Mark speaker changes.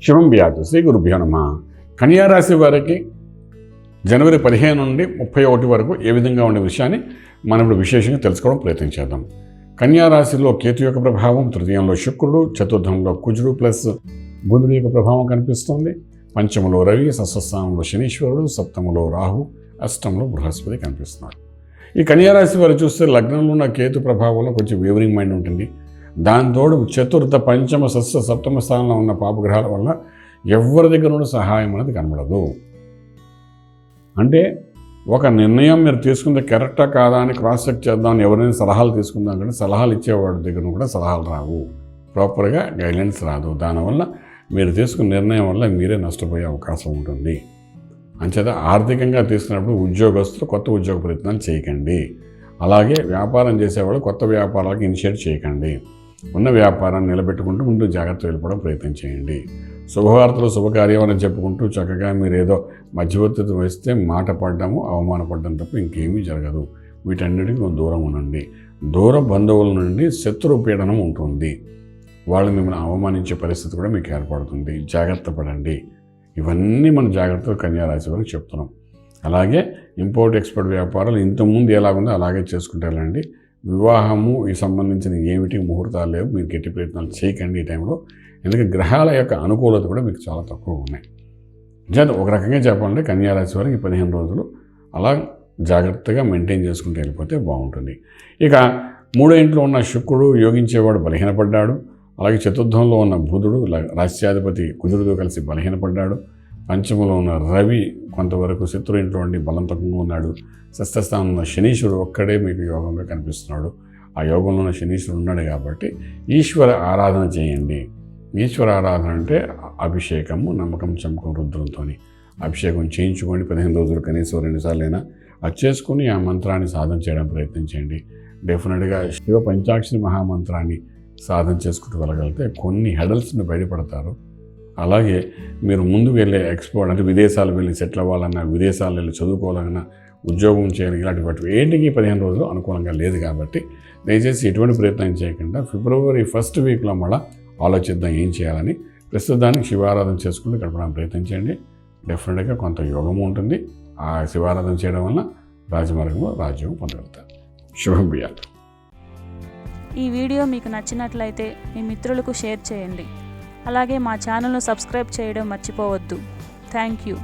Speaker 1: శుభం వ్యాధు శ్రీ గురుభ్యో నమః. కన్యా రాశి వారికి జనవరి 15 నుండి 31 వరకు ఏ విధంగా ఉండే విషయాన్ని మనం ఇప్పుడు విశేషంగా తెలుసుకోవడం ప్రయత్నం చేద్దాం. కన్యా రాశిలో కేతు యొక్క ప్రభావం, తృతీయంలో శుక్రుడు, చతుర్థంలో కుజుడు ప్లస్ బుధుడు యొక్క ప్రభావం కనిపిస్తుంది. పంచములో రవి, షష్ఠస్థానంలో శనీశ్వరుడు, సప్తములో రాహు, అష్టంలో బృహస్పతి కనిపిస్తున్నాడు. ఈ కన్యా రాశి వారు చూస్తే లగ్నంలో ఉన్న కేతు ప్రభావంలో కొంచెం వేవరింగ్ మైండ్ ఉంటుంది. దాంతోడు చతుర్థ, పంచమ, షష్ఠ, సప్తమ స్థానంలో ఉన్న పాపగ్రహాల వల్ల ఎవరి దగ్గర నుండి సహాయం అనేది కనబడదు. అంటే ఒక నిర్ణయం మీరు తీసుకుంటే కరెక్టా కాదా అని క్రాస్ చెక్ చేద్దామని ఎవరైనా సలహాలు తీసుకుందాం కానీ సలహాలు ఇచ్చేవాడి దగ్గర కూడా సలహాలు రావు, ప్రాపర్గా గైడ్లైన్స్ రాదు. దానివల్ల మీరు తీసుకున్న నిర్ణయం వల్ల మీరే నష్టపోయే అవకాశం ఉంటుంది. అంచేత ఆర్థికంగా తీసుకున్నప్పుడు ఉద్యోగస్తులు కొత్త ఉద్యోగ ప్రయత్నాలు చేయకండి. అలాగే వ్యాపారం చేసేవాళ్ళు కొత్త వ్యాపారాలకు ఇనిషియేట్ చేయకండి. ఉన్న వ్యాపారాన్ని నిలబెట్టుకుంటూ ముందు జాగ్రత్త వెళ్ళిపోవడం ప్రయత్నం చేయండి. శుభవార్తలు, శుభకార్యాలను చెప్పుకుంటూ చక్కగా మీరు ఏదో మధ్యవర్తిత్వం వహిస్తే మాట పడ్డము, అవమానపడ్డం తప్ప ఇంకేమీ జరగదు. వీటన్నిటికీ దూరం ఉండండి. దూర బంధువుల నుండి శత్రు పీడనం ఉంటుంది. వాళ్ళు మిమ్మల్ని అవమానించే పరిస్థితి కూడా మీకు ఏర్పడుతుంది. జాగ్రత్త పడండి. ఇవన్నీ మన జాగ్రత్తలు కన్యా రాశి వారికి చెప్తున్నాం. అలాగే ఇంపోర్ట్ ఎక్స్పోర్ట్ వ్యాపారాలు ఇంతకుముందు ఎలాగుందో అలాగే చేసుకుంటే వెళ్ళండి. వివాహము ఈ సంబంధించిన ఏమిటి ముహూర్తాలు లేవు, మీరు గట్టి ప్రయత్నాలు చేయకండి ఈ టైంలో. ఎందుకంటే గ్రహాల యొక్క అనుకూలత కూడా మీకు చాలా తక్కువ ఉన్నాయి. ఒక రకంగా చెప్పాలంటే కన్యా రాశి వారికి 15 రోజులు అలా జాగ్రత్తగా మెయింటైన్ చేసుకుంటూ వెళ్ళిపోతే బాగుంటుంది. ఇక 3వ ఇంట్లో ఉన్న శుక్రుడు యోగించేవాడు బలహీనపడ్డాడు. అలాగే చతుర్థంలో ఉన్న బుధుడు రాశ్యాధిపతి కుజుడితో కలిసి బలహీనపడ్డాడు. పంచమంలో ఉన్న రవి కొంతవరకు శత్రు ఇంట్లో ఉండి బలవంతంగా ఉన్నాడు. షష్ఠస్థానంలో ఉన్న శనీశ్వరుడు ఒక్కడే మీకు యోగంగా కనిపిస్తున్నాడు. ఆ యోగంలో ఉన్న శనీశ్వరుడు ఉన్నాడు కాబట్టి ఈశ్వర ఆరాధన చేయండి. ఈశ్వర ఆరాధన అంటే అభిషేకము, నమ్మకం, చంపకం, రుద్రంతో అభిషేకం చేయించుకోండి. 15 రోజులు కనీసం 2 సార్లైనా అది చేసుకుని ఆ మంత్రాన్ని సాధన చేయడం ప్రయత్నం చేయండి. డెఫినెట్గా శివ పంచాక్షరి మహామంత్రాన్ని సాధన చేసుకుంటూ వెళ్ళగలిగితే కొన్ని హెడల్స్ని బయటపడతారు. అలాగే మీరు ముందుకు వెళ్ళే ఎక్స్పోర్ట్ అంటే విదేశాలు వెళ్ళి సెటిల్ అవ్వాలన్నా, విదేశాలు వెళ్ళి చదువుకోవాలన్నా, ఉద్యోగం చేయాలి, ఇలాంటి వాటి ఏంటికి 15 రోజులు అనుకూలంగా లేదు. కాబట్టి దయచేసి ఎటువంటి ప్రయత్నం చేయకుండా ఫిబ్రవరి 1st వీక్లో మళ్ళీ ఆలోచిద్దాం ఏం చేయాలని. ప్రస్తుతానికి శివారాధన చేసుకుంటూ గడపడానికి ప్రయత్నం చేయండి. డెఫినెట్గా కొంత యోగము ఉంటుంది. ఆ శివారాధన చేయడం వల్ల రాజమార్గంలో రాజ్యం పొందగలుగుతారు. శుభం వ్యాధి.
Speaker 2: ఈ వీడియో మీకు నచ్చినట్లయితే మీ మిత్రులకు షేర్ చేయండి. అలాగే మా ఛానల్ను సబ్స్క్రైబ్ చేయడం మర్చిపోవద్దు. Thank you.